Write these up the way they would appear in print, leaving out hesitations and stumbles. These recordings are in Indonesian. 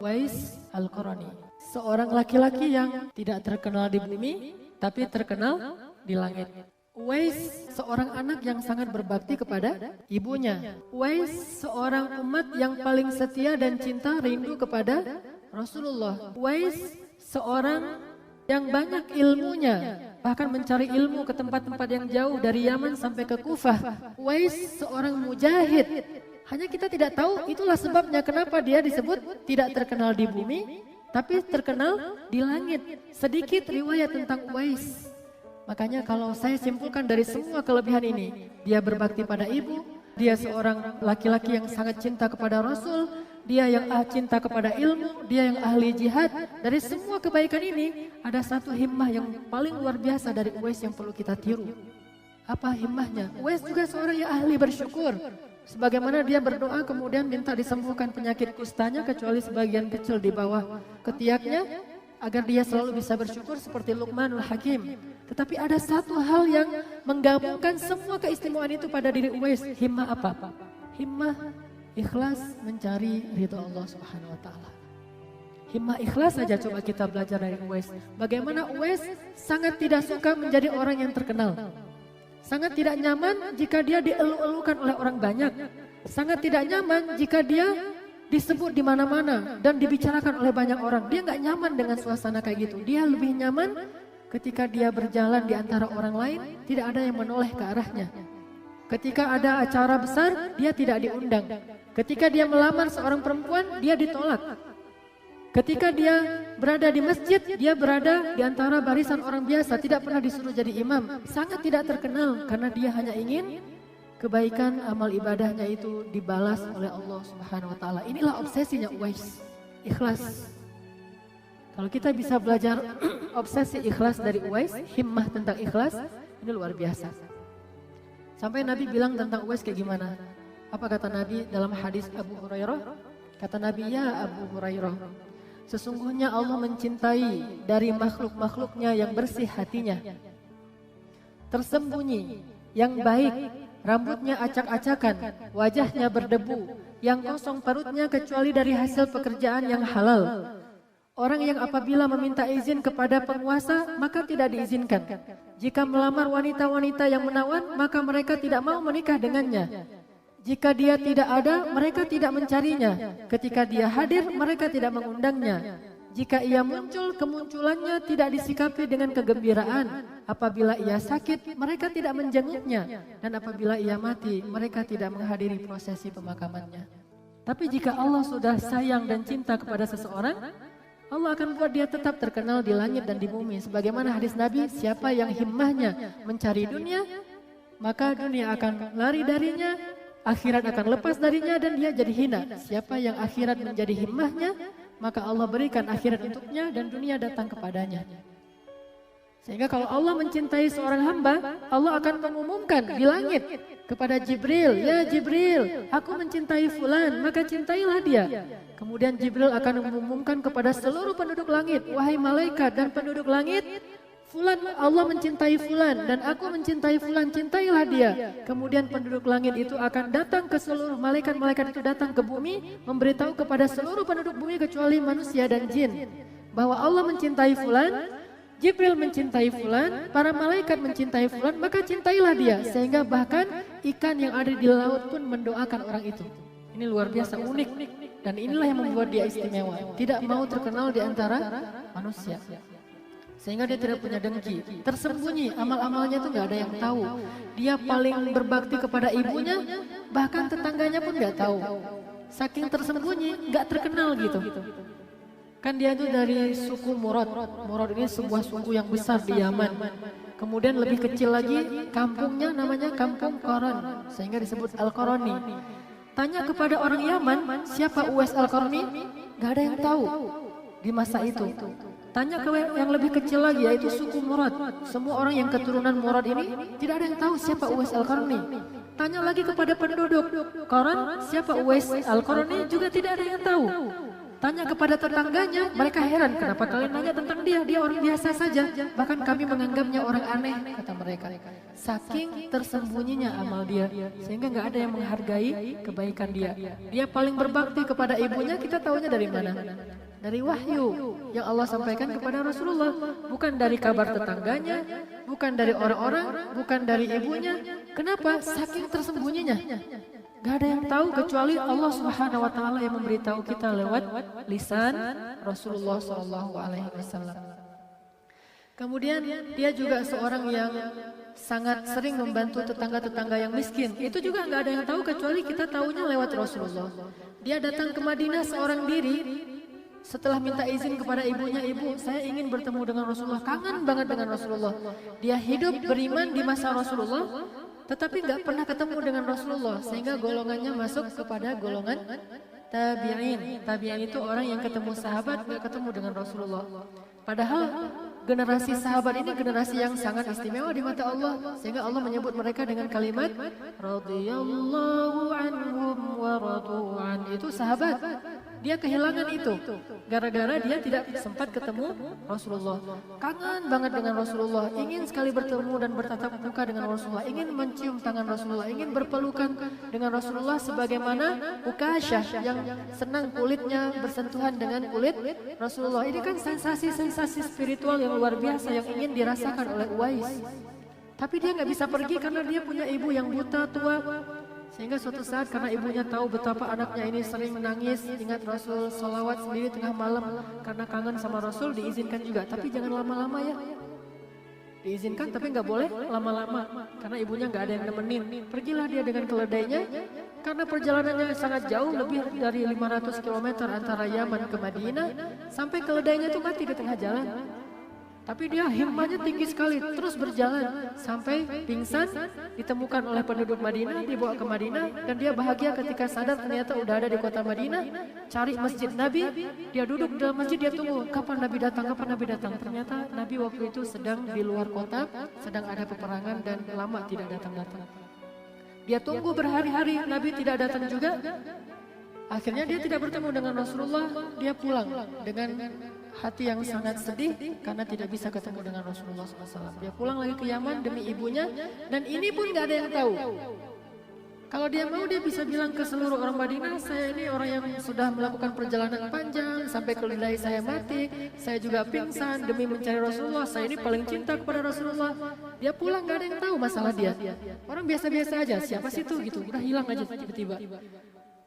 Uwais Al-Qarani. Seorang laki-laki yang tidak terkenal di bumi, tapi terkenal di langit. Uwais seorang anak yang sangat berbakti kepada ibunya. Uwais seorang umat yang paling setia dan cinta rindu kepada Rasulullah. Uwais seorang yang banyak ilmunya, bahkan mencari ilmu ke tempat-tempat yang jauh dari Yaman sampai ke Kufah. Uwais seorang mujahid. Hanya kita tidak tahu, itulah sebabnya kenapa dia disebut tidak terkenal di bumi, tapi terkenal di langit. Sedikit riwayat tentang Uwais. Makanya kalau saya simpulkan dari semua kelebihan ini, dia berbakti pada ibu, dia seorang laki-laki yang sangat cinta kepada Rasul, dia yang cinta kepada ilmu, dia yang ahli jihad. Dari semua kebaikan ini, ada satu himmah yang paling luar biasa dari Uwais yang perlu kita tiru. Apa himmahnya? Uwais juga seorang yang ahli bersyukur. Sebagaimana dia berdoa kemudian minta disembuhkan penyakit kustanya kecuali sebagian kecil di bawah ketiaknya, agar dia selalu bisa bersyukur seperti Luqmanul Hakim. Tetapi ada satu hal yang menggabungkan semua keistimewaan itu pada diri Uwais. Himmah apa? Himmah ikhlas mencari ridha Allah Subhanahu wa taala. Himmah ikhlas saja coba kita belajar dari Uwais. Bagaimana Uwais sangat tidak suka menjadi orang yang terkenal. Sangat tidak nyaman jika dia dielu-elukan oleh orang banyak. Sangat tidak nyaman jika dia disebut di mana-mana dan dibicarakan oleh banyak orang. Dia nggak nyaman dengan suasana kayak gitu. Dia lebih nyaman ketika dia berjalan di antara orang lain, tidak ada yang menoleh ke arahnya. Ketika ada acara besar, dia tidak diundang. Ketika dia melamar seorang perempuan, dia ditolak. Ketika dia berada di masjid, dia berada di antara barisan orang biasa, tidak pernah disuruh jadi imam. Sangat tidak terkenal karena dia hanya ingin kebaikan amal ibadahnya itu dibalas oleh Allah Subhanahu wa taala. Inilah obsesinya Uwais, ikhlas. Kalau kita bisa belajar obsesi ikhlas dari Uwais, himmah tentang ikhlas, ini luar biasa. Sampai Nabi bilang tentang Uwais kayak gimana? Apa kata Nabi dalam hadis Abu Hurairah? Kata Nabi, ya Abu Hurairah, sesungguhnya Allah mencintai dari makhluk-makhluknya yang bersih hatinya, tersembunyi, yang baik, rambutnya acak-acakan, wajahnya berdebu, yang kosong perutnya kecuali dari hasil pekerjaan yang halal. Orang yang apabila meminta izin kepada penguasa, maka tidak diizinkan. Jika melamar wanita-wanita yang menawan, maka mereka tidak mau menikah dengannya. Jika dia tidak ada, mereka tidak mencarinya. Ketika dia hadir, mereka tidak mengundangnya. Jika ia muncul, kemunculannya tidak disikapi dengan kegembiraan. Apabila ia sakit, mereka tidak menjenguknya. Dan apabila ia mati, mereka tidak menghadiri prosesi pemakamannya. Tapi jika Allah sudah sayang dan cinta kepada seseorang, Allah akan buat dia tetap terkenal di langit dan di bumi. Sebagaimana hadis Nabi, siapa yang himmahnya mencari dunia, maka dunia akan lari darinya, akhirat akan lepas darinya dan dia jadi hina. Siapa yang akhirat menjadi himmahnya, maka Allah berikan akhirat untuknya dan dunia datang kepadanya. Sehingga kalau Allah mencintai seorang hamba, Allah akan mengumumkan di langit kepada Jibril, ya Jibril, aku mencintai fulan, maka cintailah dia. Kemudian Jibril akan mengumumkan kepada seluruh penduduk langit, wahai malaikat dan penduduk langit, fulan, Allah mencintai fulan dan aku mencintai fulan, cintailah dia. Kemudian penduduk langit itu akan datang ke seluruh malaikat-malaikat itu datang ke bumi, memberitahu kepada seluruh penduduk bumi kecuali manusia dan jin bahwa Allah mencintai fulan, Jibril mencintai fulan, para malaikat mencintai fulan, maka cintailah dia. Sehingga bahkan ikan yang ada di laut pun mendoakan orang itu. Ini luar biasa, unik. Dan inilah yang membuat dia istimewa. Tidak mau terkenal di antara manusia. Sehingga dia tidak punya dengki. Tersembunyi, amal-amalnya itu gak ada yang tahu. Dia paling berbakti kepada ibunya, bahkan tetangganya pun gak tahu. Saking tersembunyi, gak terkenal gitu. Kan dia itu dari suku Murad. Murad ini sebuah suku yang besar di Yaman. Kemudian lebih kecil lagi, kampungnya namanya Kampung Qaran, sehingga disebut Al-Qarani. Tanya kepada orang Yaman, siapa Uwais Al-Qarani? Gak ada yang tahu di masa itu. Tanya ke yang lebih kecil lagi, yaitu suku Murad. Semua orang yang keturunan Murad ini tidak ada yang tahu siapa Uwais Al-Qarani. Tanya lagi kepada penduduk Qaran, siapa Uwais Al-Qarani, juga tidak ada yang tahu. Tanya kepada tetangganya, mereka heran kenapa kalian nanya tentang dia, dia orang biasa saja. Bahkan kami menganggapnya orang aneh, kata mereka. Saking tersembunyinya amal dia, sehingga nggak ada yang menghargai kebaikan dia. Dia paling berbakti kepada ibunya, kita tahunya dari mana? Dari wahyu yang Allah sampaikan kepada Rasulullah. Bukan dari kabar tetangganya, bukan dari orang-orang, bukan dari ibunya. Kenapa? Saking tersembunyinya. Gak ada yang tahu kecuali Allah Subhanahu wa taala yang memberitahu kita lewat lisan Rasulullah SAW. Kemudian dia juga seorang yang sangat sering membantu tetangga-tetangga yang miskin. Itu juga gak ada yang tahu kecuali kita tahunya lewat Rasulullah. Dia datang ke Madinah seorang diri. Setelah minta izin kepada ibunya, ibu saya ingin bertemu dengan Rasulullah, kangen banget dengan Rasulullah. Dia hidup beriman di masa Rasulullah, tetapi nggak pernah ketemu dengan Rasulullah, sehingga golongannya masuk kepada golongan tabi'in. Tabi'in itu orang yang ketemu sahabat, nggak ketemu dengan Rasulullah. Padahal generasi sahabat ini generasi yang sangat istimewa di mata Allah, sehingga Allah menyebut mereka dengan kalimat radhiyallahu anhum wa radu'an. Itu sahabat. Dia kehilangan itu gara-gara dia tidak sempat ketemu Rasulullah. Kangen banget dengan Rasulullah, ingin sekali bertemu dan bertatap muka dengan Rasulullah, ingin mencium tangan Rasulullah, ingin berpelukan dengan Rasulullah sebagaimana Ukasyah yang senang kulitnya bersentuhan dengan kulit Rasulullah. Ini kan sensasi-sensasi spiritual yang luar biasa yang ingin dirasakan oleh Uwais. Tapi dia nggak bisa pergi karena dia punya ibu yang buta tua. Sehingga suatu saat karena ibunya tahu betapa anaknya ini sering menangis, ingat Rasul sholawat sendiri tengah malam karena kangen sama Rasul, diizinkan juga. Tapi jangan lama-lama ya. Diizinkan tapi nggak boleh lama-lama karena ibunya nggak ada yang nemenin. Pergilah dia dengan keledainya karena perjalanannya sangat jauh, lebih dari 500 km antara Yaman ke Madinah. Sampai keledainya itu mati di tengah jalan. Tapi dia himmahnya tinggi sekali, terus berjalan sampai pingsan, ditemukan oleh penduduk Madinah, dibawa ke Madinah, dan dia bahagia ketika sadar ternyata udah ada di kota Madinah. Cari masjid Nabi, dia duduk dalam masjid, dia tunggu kapan Nabi datang, kapan Nabi datang. Ternyata Nabi waktu itu sedang di luar kota, sedang ada peperangan dan lama tidak datang-datang. Dia tunggu berhari-hari, Nabi tidak datang juga. Akhirnya dia tidak bertemu dengan Rasulullah, dia pulang dengan hati yang sangat sedih karena tidak bisa ketemu dengan Rasulullah SAW. Dia pulang lagi ke Yaman demi ibunya, dan ini pun gak ada yang tahu. Kalau dia mau, dia bisa bilang ke seluruh orang Madinah, saya ini orang yang sudah melakukan perjalanan panjang sampai keledai saya mati, saya juga pingsan demi mencari Rasulullah, saya ini paling cinta kepada Rasulullah. Dia pulang gak ada yang tahu masalah dia. Orang biasa-biasa aja, siapa sih itu gitu, udah hilang aja tiba-tiba.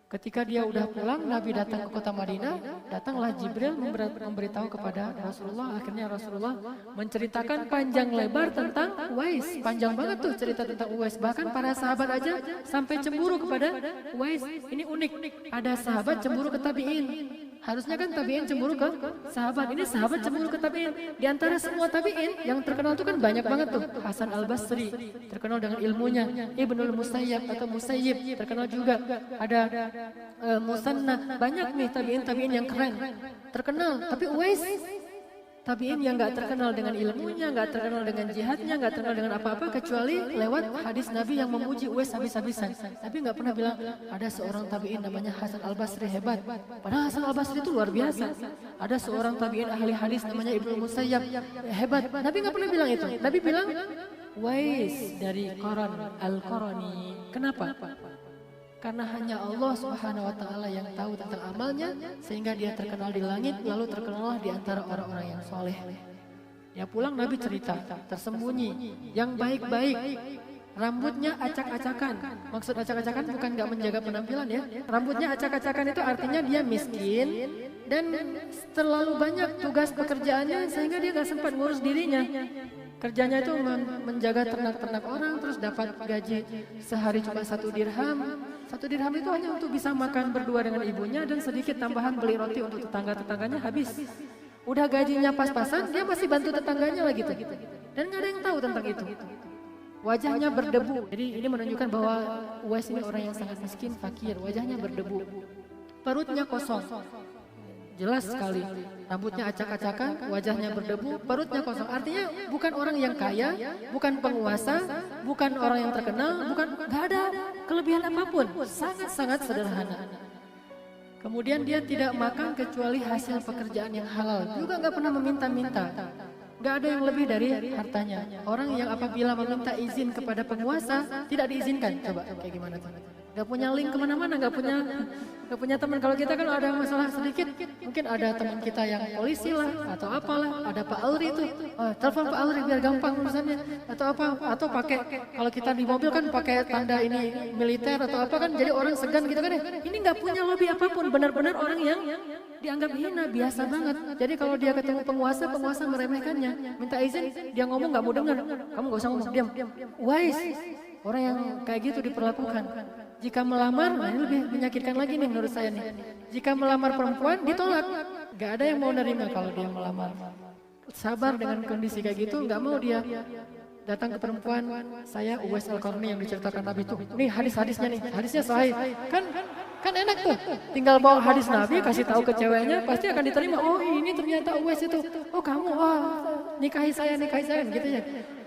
Ketika dia udah pulang, Nabi datang ke kota Madinah, datanglah Jibril memberitahu kepada Rasulullah. Akhirnya Rasulullah menceritakan panjang lebar tentang Uwais. Panjang banget tuh cerita tentang Uwais. Bahkan para sahabat aja sampai cemburu kepada Uwais. Ini unik, ada sahabat cemburu ke tabi'in. Harusnya kan tabi'in cemburu ke sahabat. Ini sahabat cemburu ke tabi'in. Di antara semua tabi'in yang terkenal itu kan banyak banget tuh. Hasan al-Basri terkenal dengan ilmunya. Ibnul Musayyab atau Musayyib terkenal juga. Ada Musanna. Banyak nih tabi'in yang keren, terkenal. Tapi Uwais tabi'in yang gak terkenal dengan ilmunya, gak terkenal dengan jihadnya, gak terkenal dengan apa-apa kecuali lewat hadis Nabi yang memuji Uwais habis-habisan. Tapi gak pernah bilang ada seorang tabi'in namanya Hasan al-Basri hebat. Padahal Hasan al-Basri itu luar biasa. Ada seorang tabi'in ahli hadis namanya Ibnu Musayyab hebat. Nabi gak pernah bilang itu. Nabi bilang Uwais dari Qaran al-Qarani. Kenapa? Karena hanya Allah Subhanahu wa taala yang tahu tentang amalnya, sehingga dia terkenal di langit, lalu terkenallah di antara orang-orang yang soleh. Dia pulang, Nabi cerita, tersembunyi, yang baik-baik, rambutnya acak-acakan. Maksud acak-acakan bukan gak menjaga penampilan ya. Rambutnya acak-acakan itu artinya dia miskin dan terlalu banyak tugas pekerjaannya sehingga dia gak sempat ngurus dirinya. Kerjanya itu menjaga ternak-ternak orang, terus dapat gaji sehari cuma 1 dirham. 1 dirham itu hanya untuk bisa makan berdua dengan ibunya dan sedikit tambahan beli roti untuk tetangga-tetangganya habis. Udah gajinya pas-pasan, dia masih bantu tetangganya lagi tuh. Dan gak ada yang tahu tentang itu. Wajahnya berdebu. Jadi ini menunjukkan bahwa Uwais ini orang yang sangat miskin, fakir. Wajahnya berdebu. Perutnya kosong. Jelas sekali, rambutnya acak-acakan, wajahnya berdebu, perutnya kosong. Artinya bukan orang yang kaya, bukan penguasa, bukan orang yang terkenal, gak ada kelebihan apapun. Sangat-sangat sederhana. Kemudian dia tidak makan kecuali hasil pekerjaan yang halal. Juga nggak pernah meminta-minta. Nggak ada yang lebih dari hartanya. Orang yang apabila meminta izin kepada penguasa tidak diizinkan. Coba kayak gimana tuh? Gak punya link kemana-mana, gak punya teman. Kalau kita kan ada masalah sedikit, mungkin ada teman kita yang polisi lah atau apalah, ada Pak Alri itu, telepon Pak Alri biar gampang urusannya atau apa, atau pakai kalau kita di mobil kan pakai tanda ini militer atau apa kan, jadi orang segan gitu kan ya. Ini nggak punya lobby apapun, benar-benar orang yang dianggap hina, biasa banget. Jadi kalau dia ketemu penguasa meremehkannya, minta izin, dia ngomong nggak mau dengar, kamu nggak usah ngomong, diam. Wise, orang yang kayak gitu diperlakukan. Jika melamar, nah ini lebih menyakitkan lagi nih menurut saya nih. Jika melamar perempuan ditolak, gak ada yang mau nerima kalau dia melamar. Sabar dengan kondisi kayak gitu, gak mau dia datang ke perempuan. Saya Uwais Al-Qarni yang diceritakan Nabi itu. Nih hadis-hadisnya nih, hadisnya sahih. Kan enak tuh, tinggal bawa hadis Nabi, kasih tahu ke ceweknya, pasti akan diterima. Oh ini ternyata Uwais itu. Oh kamu, nikahi saya gitu ya.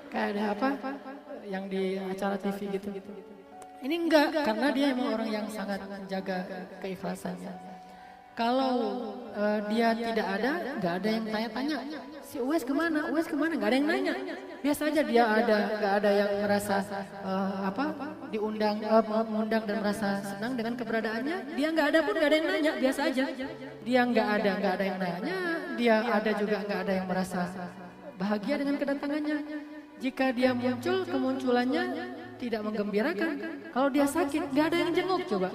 Kayak ada apa yang di acara TV gitu. Ini enggak, karena dia emang orang yang sangat menjaga keikhlasannya. Kalau dia tidak ada, nggak ada yang tanya-tanya. Si Uwais kemana? Nggak ada yang nanya. Biasa aja dia ada, nggak ada yang merasa mengundang dan merasa senang dengan keberadaannya. Dia nggak ada pun nggak ada yang nanya, biasa aja. Dia nggak ada yang nanya. Dia ada juga nggak ada yang merasa bahagia dengan kedatangannya. Jika dia muncul, kemunculannya tidak menggembirakan. Kalau dia sakit, nggak ada yang jenguk coba.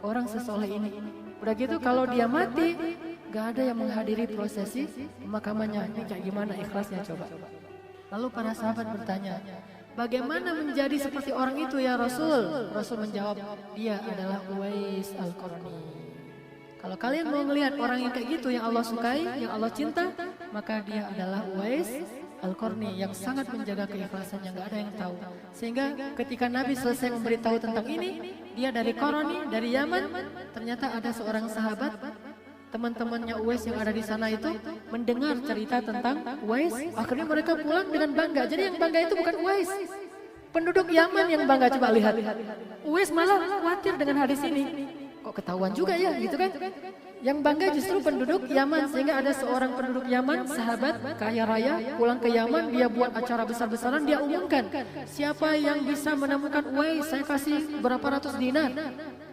Orang sesoleh ini. Udah gitu kalau dia mati, nggak ada yang menghadiri prosesi pemakamannya. Ini kayak gimana ikhlasnya coba. Lalu para sahabat bertanya, bagaimana menjadi seperti orang itu ya Rasul? Rasul menjawab, dia adalah Uwais Al-Qarni. Kalau kalian mau ngelihat orang yang kayak gitu, yang Allah sukai, yang Allah cinta, maka dia adalah Uwais Al-Qarni yang sangat menjaga keikhlasannya, nggak ada yang tahu. Sehingga ketika Nabi selesai memberitahu tentang ini, dia dari Qarni, dari Yaman, ternyata ada seorang sahabat, teman-temannya Uwais yang ada di sana itu mendengar cerita tentang Uwais. Akhirnya mereka pulang dengan bangga. Jadi yang bangga itu bukan Uwais, penduduk Yaman yang bangga. Coba lihat, Uwais malah khawatir dengan hadis ini. Kok ketahuan juga ya, gitu kan? Yang bangga justru penduduk Yaman, sehingga ada seorang penduduk Yaman, sahabat kaya raya, pulang ke Yaman, dia buat acara besar-besaran, dia umumkan, siapa yang bisa menemukan Uwais, saya kasih berapa ratus dinar.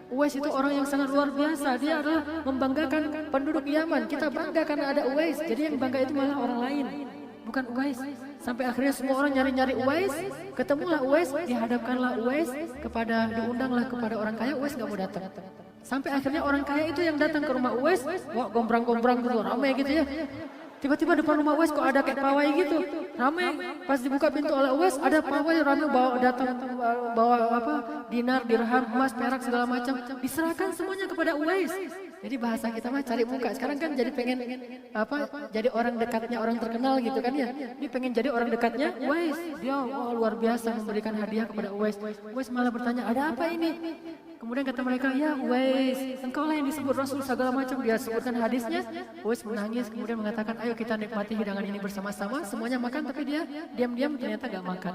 Uwais itu orang yang sangat luar biasa, dia adalah membanggakan penduduk Yaman, kita bangga karena ada Uwais, jadi yang bangga itu malah orang lain, bukan Uwais. Sampai akhirnya semua orang nyari-nyari Uwais, ketemulah Uwais, dihadapkanlah Uwais, diundanglah kepada orang kaya, Uwais gak mau datang. Sampai akhirnya orang kaya itu yang datang ke rumah Uwais, wah gombrang-gombrang gitu, ramai gitu ya. Tiba-tiba depan rumah Uwais kok ada kayak pawai gitu, ramai. Pas dibuka pintu oleh Uwais, ada pawai ramai bawa dinar, dirham, emas, perak segala macam, diserahkan semuanya kepada Uwais. Jadi bahasa kita mah cari muka. Sekarang kan jadi pengen jadi orang dekatnya orang terkenal gitu kan ya. Dia pengen jadi orang dekatnya Uwais. Dia luar biasa memberikan hadiah kepada Uwais. Uwais malah bertanya, ada apa ini? Kemudian kata mereka, ya Uwais, engkau lah yang disebut Rasul segala macam. Dia sebutkan hadisnya. Uwais menangis kemudian mengatakan, ayo kita nikmati hidangan ini bersama-sama. Semuanya makan tapi dia diam-diam ternyata gak makan.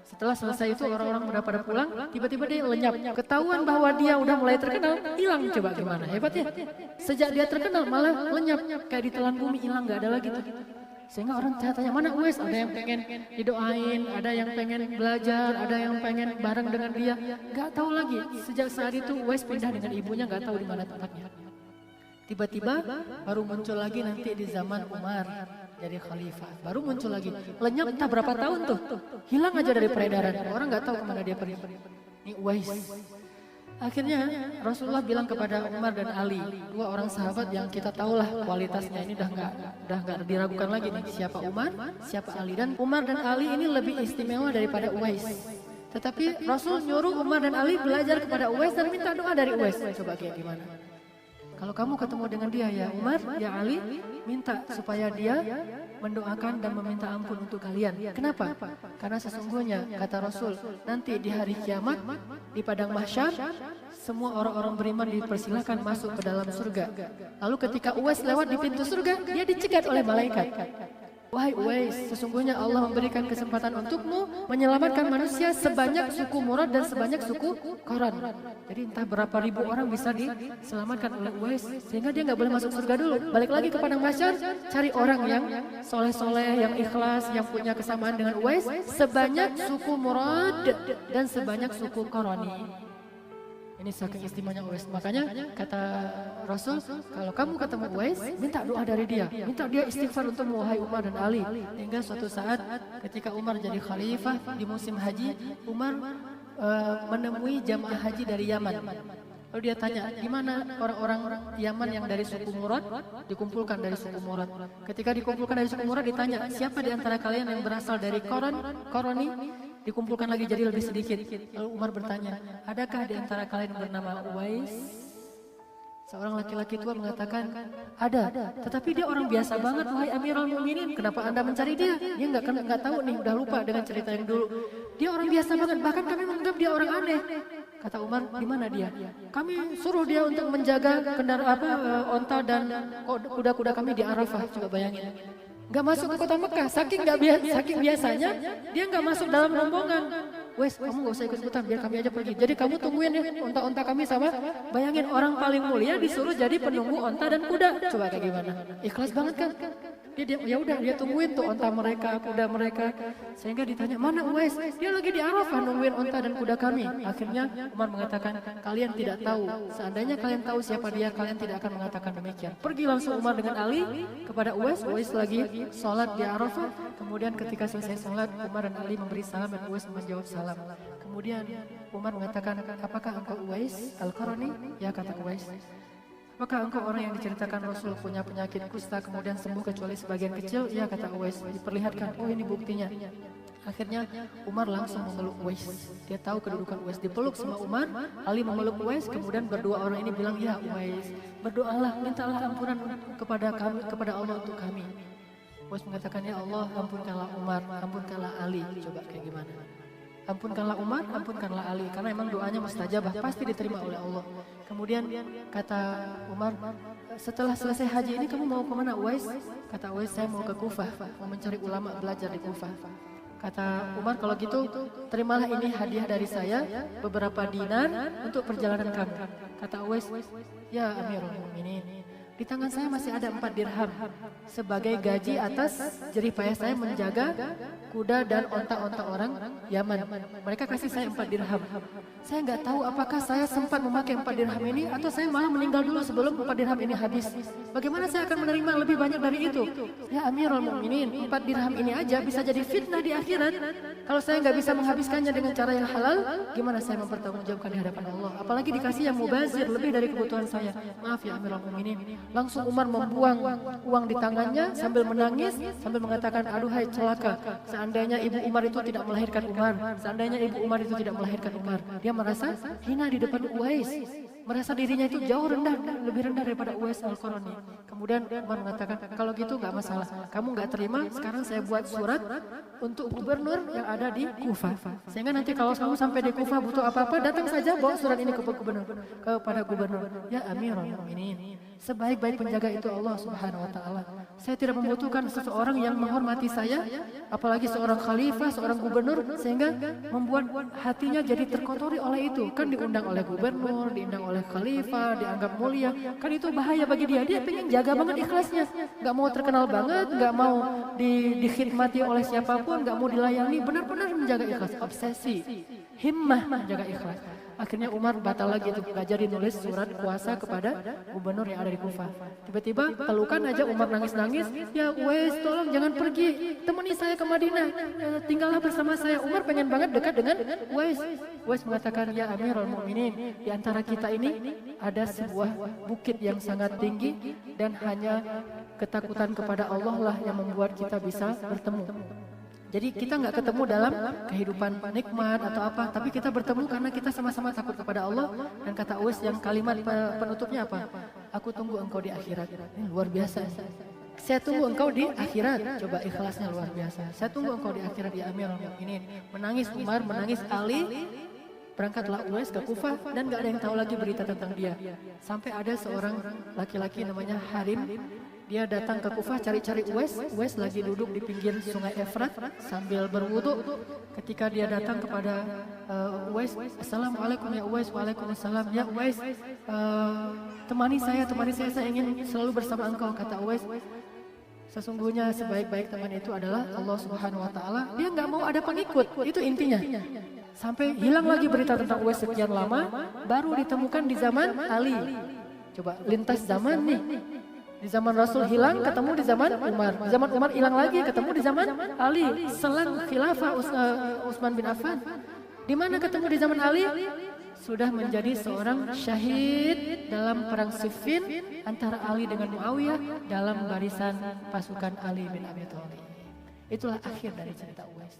Setelah selesai itu orang-orang udah pada pulang, tiba-tiba dia lenyap. Ketahuan bahwa dia udah mulai terkenal, hilang. Coba gimana, hebat ya. Sejak dia terkenal malah lenyap, kayak ditelan bumi, hilang, gak ada lagi tuh. Sehingga orang tanya, mana Uwais? Ada yang pengen didoain, ada yang pengen belajar, ada yang pengen bareng dengan dia. Gak tahu lagi, sejak saat itu Uwais pindah dengan ibunya, gak tahu di mana tempatnya. Tiba-tiba baru muncul lagi nanti di zaman Umar jadi khalifah. Baru muncul lagi, lenyap entah berapa tahun tuh. Hilang aja dari peredaran, orang gak tahu kemana dia pergi. Ini Uwais. Akhirnya Rasulullah bilang kepada Umar dan Ali, dua orang sahabat yang kita tahulah kualitasnya ini udah nggak diragukan lagi nih, siapa Umar, siapa Ali. Dan Umar dan Ali ini lebih istimewa daripada Uwais. Tetapi Rasul nyuruh Umar dan Ali belajar kepada Uwais dan minta doa dari Uwais. Coba kayak gimana? Kalau kamu ketemu dengan dia ya Umar, ya Ali, minta supaya dia mendoakan dan meminta ampun untuk kalian. Kenapa? Karena sesungguhnya kata Rasul, nanti di hari kiamat di padang mahsyar semua orang-orang beriman dipersilakan masuk ke dalam surga. Lalu ketika Uwais lewat di pintu surga, dia dicegat oleh malaikat. Wahai Uwais, sesungguhnya Allah memberikan kesempatan untukmu menyelamatkan manusia sebanyak suku Murad dan sebanyak suku Qaran. Jadi entah berapa ribu orang bisa diselamatkan oleh Uwais, sehingga dia nggak boleh masuk surga dulu. Balik lagi ke padang mahsyar, cari orang yang soleh-soleh, yang ikhlas, yang punya kesamaan dengan Uwais, sebanyak suku Murad dan sebanyak suku Qarani. Ini saking istimewanya Uwais. Makanya kata Rasul, kalau kamu ketemu Uwais, minta doa dari dia. Minta dia istighfar untukmu, wahai Umar dan Ali. Hingga suatu saat ketika Umar jadi khalifah di musim haji, Umar menemui jamaah haji dari Yaman. Lalu dia tanya, di mana orang-orang Yaman yang dari suku Murad? Dikumpulkan dari suku Murad. Ketika dikumpulkan dari suku Murad, ditanya, siapa di antara kalian yang berasal dari Qarani? Dikumpulkan lagi jadi lebih sedikit. Lalu Umar bertanya, adakah di antara kalian bernama Uwais? Seorang laki-laki tua mengatakan, ada. Tetapi dia orang biasa banget, wahai Amirul Mukminin. Kenapa Anda mencari dia? Dia nggak tahu nih, udah lupa dengan cerita yang dulu. Dia orang biasa banget, bahkan kami menganggap dia orang aneh. Kata Umar, di mana dia? Kami suruh dia untuk menjaga onta dan kuda-kuda kami di Arafah. Coba bayangin. Gak masuk ke kota Mekah, saking biasanya dia gak masuk dalam rombongan. Wes, kamu gak usah ikut-ikutan, biar kami aja pergi. Jadi kamu tungguin ya onta-onta kami sama. Bayangin orang paling mulia disuruh jadi penunggu onta dan kuda. Coba kayak gimana? Ikhlas banget kan? Ya udah dia tungguin tuh onta mereka, kuda mereka. Sehingga ditanya, mana Uwais? Dia lagi di Arafah nungguin onta dan kuda kami. Akhirnya Umar mengatakan, kalian tidak tahu. Seandainya kalian tahu siapa dia, kalian tidak akan mengatakan demikian. Pergi langsung Umar dengan Ali kepada Uwais. Uwais lagi sholat di Arafah. Kemudian ketika selesai sholat, Umar dan Ali memberi salam dan Uwais menjawab salam. Kemudian Umar mengatakan, apakah engkau Uwais Al-Qarani? Ya, kata Uwais. Apakah engkau orang yang diceritakan Rasul punya penyakit kusta kemudian sembuh kecuali sebagian kecil? Ya, kata Uwais. Diperlihatkan, oh ini buktinya. Akhirnya Umar langsung memeluk Uwais. Dia tahu kedudukan Uwais. Dipeluk sama Umar, Ali memeluk Uwais. Kemudian berdua orang ini bilang, ya Uwais, berdoalah, mintalah ampunan kepada Allah untuk kami. Uwais mengatakan, ya Allah, ampunkanlah Umar, ampunkanlah Ali. Coba kayak gimana? Ampunkanlah Umar, ampunkanlah Ali. Karena emang doanya mustajabah, pasti diterima oleh Allah. Kemudian kata Umar, setelah selesai haji ini kamu mau kemana Uwais? Kata Uwais, saya mau ke Kufah, mau mencari ulama belajar di Kufah. Kata Umar, kalau gitu terimalah ini hadiah dari saya, beberapa dinar untuk perjalanan kamu. Kata Uwais, ya Amirul Mukminin, di tangan saya masih ada 4 dirham sebagai gaji atas jerih payah saya menjaga kuda dan onta-onta orang Yaman. Mereka kasih saya 4 dirham. Saya nggak tahu apakah saya sempat memakai 4 dirham ini atau saya malah meninggal dulu sebelum 4 dirham ini habis. Bagaimana saya akan menerima lebih banyak dari itu? Ya Amirul Mukminin, 4 dirham ini aja bisa jadi fitnah di akhirat. Kalau saya nggak bisa menghabiskannya dengan cara yang halal, gimana saya mempertanggungjawabkan di hadapan Allah? Apalagi dikasih yang mubazir lebih dari kebutuhan saya. Maaf ya Amirul Mukminin. Langsung Umar membuang uang di tangannya sambil menangis, sambil mengatakan, aduhai celaka. Seandainya ibu Umar itu tidak melahirkan Umar, seandainya ibu Umar itu tidak melahirkan Umar, dia merasa hina di depan Uwais, merasa dirinya itu jauh lebih rendah daripada Uwais Al-Qarani. Kemudian Umar mengatakan, kalau gitu nggak masalah, kamu nggak terima, sekarang saya buat surat untuk gubernur yang ada di Kufah, sehingga nanti kalau kamu sampai di Kufah butuh apa-apa, datang saja bawa surat ini kepada gubernur. Ya Amirul Mukminin, sebaik-baik penjaga itu Allah Subhanahu wa taala. Saya tidak membutuhkan seseorang yang menghormati saya, apalagi seorang khalifah, seorang gubernur, sehingga membuat hatinya jadi terkotori oleh itu. Kan diundang oleh gubernur, diundang oleh khalifah, dianggap mulia. Kan itu bahaya bagi dia. Dia pengen jaga banget ikhlasnya. Gak mau terkenal banget, gak mau dikhidmati oleh siapapun, gak mau dilayani. Benar-benar menjaga ikhlas, obsesi, himmah menjaga ikhlas. Akhirnya Umar batal lagi itu, gak jadi nulis surat kuasa kepada gubernur yang ada di Kufah. Tiba-tiba pelukan aja Umar nangis-nangis, ya Uwais tolong jangan pergi, temani saya ke Madinah, tinggallah bersama saya. Umar pengen banget dekat dengan Uwais. Uwais mengatakan, ya Amirul Mukminin, di antara kita ini ada sebuah bukit yang sangat tinggi dan hanya ketakutan kepada Allah lah yang membuat kita bisa bertemu. Jadi kita nggak ketemu dalam kehidupan nikmat atau apa, tapi kita bertemu karena kita sama-sama takut kepada Allah. Dan kata Uwais yang kalimat penutupnya apa? Aku tunggu engkau di akhirat. Ini luar biasa. Saya tunggu engkau di akhirat. Coba ikhlasnya luar biasa. Saya tunggu engkau di akhirat ya Amirul Mukminin. Menangis Umar, menangis Ali. Berangkatlah Uwais ke Kufah dan gak ada yang tahu lagi berita tentang dia. Sampai ada seorang laki-laki namanya Harim. Dia datang ke Kufah cari-cari Uwais. Uwais lagi duduk di pinggir sungai Efrat sambil berwudu. Ketika dia datang kepada Uwais, Assalamualaikum ya Uwais. Waalaikumsalam ya Uwais. Temani saya, saya ingin selalu bersama engkau, kata Uwais. Sesungguhnya sebaik-baik teman itu adalah Allah Subhanahu wa Ta'ala. Dia nggak mau ada pengikut, itu intinya. Sampai hilang lagi berita tentang Uwais sekian lama, baru ditemukan di zaman Ali. Coba lintas zaman nih. Di zaman Rasul hilang, ketemu di zaman Umar. Di zaman Umar hilang lagi, ketemu di zaman Ali. Selang khilafah Utsman bin Affan. Di mana ketemu di zaman Ali? Sudah menjadi seorang syahid dalam perang Siffin antara Ali dengan Muawiyah dalam barisan pasukan Ali bin Abi Thalib. Itulah akhir dari cerita Uwais.